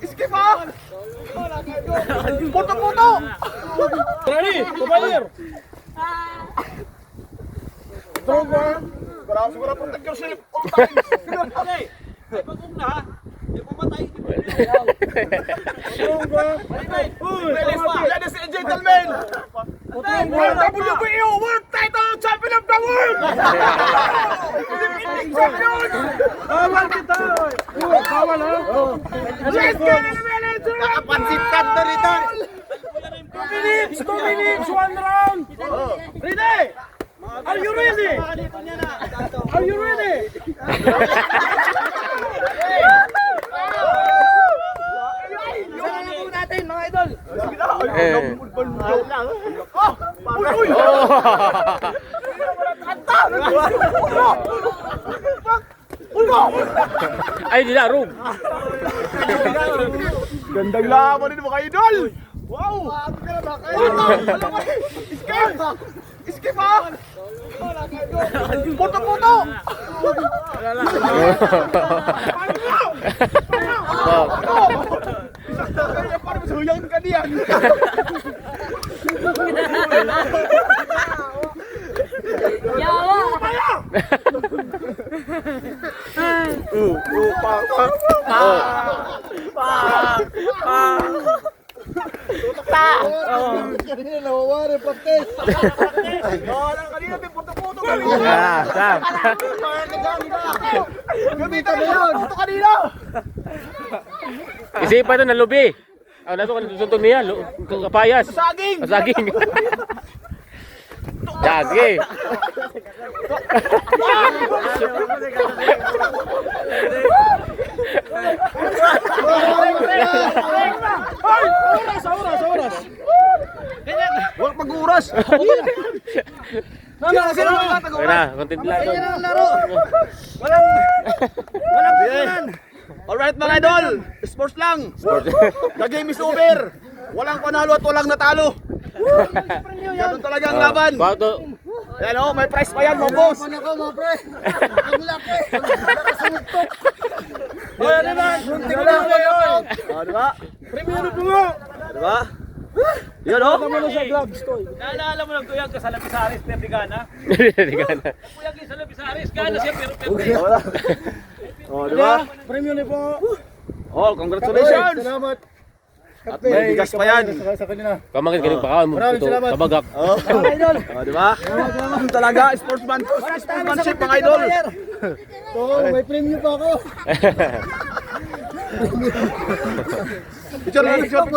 Skip ha! Puto! Ready, Kabayer! Strong ha? Siguro protect yourself all time. Okay, ay pagkong na ha. Hindi pumatay. Strong ha? Ladies and gentlemen! WBO World Title Champion of the World! Philippine Champion! Bawal kita! Bawal ha? Let's get it, manager! Nakapansit ka to rito! 2 minutes, 1 round! Ready? Are you ready? Are you ready? Yung natin mga idol! Ay, di na, Rug. Gandang laban din mga idol! Wow! Skip! Skip ha! Puto! Parang masuyang ka diyan! Yawa! Kanina nawawari pates! Kanina may puto-puto kanina! Sam. Gamitan mo yun! Puto kanina! Isipan ito na lubi. Ano ito, susuntog niya, kapayas. Saging! Saging. Jagi. Oras! Huwag pag-uras! Sino Ayun na, content lang ito. Walang alright mga idol! Sports lang! The game is over! Walang panalo at walang natalo! Ganun talaga ang laban! Bato. Ayan o, may prize pa yan mga boss! Ayan naman! O, diba? Premiere mo nga! Diba? Yun o! Ano sa vlogs to? Naalala mo lang tuyag ka sa Lapisaris, Perdi Gana? Hindi ka na. Tuyag sa Lapisaris, gana siya pero O, diba? Premiere po! Oh, congratulations! Salamat! At may bigas pa yan! Sa kanila. Pamangkin ka rin pakawan mo. Maraming Ito, salamat. kabagak. O, diba? Ganun talaga, sportsmanship mga idol! Oo, may premium pa ako! Picture lang, picture!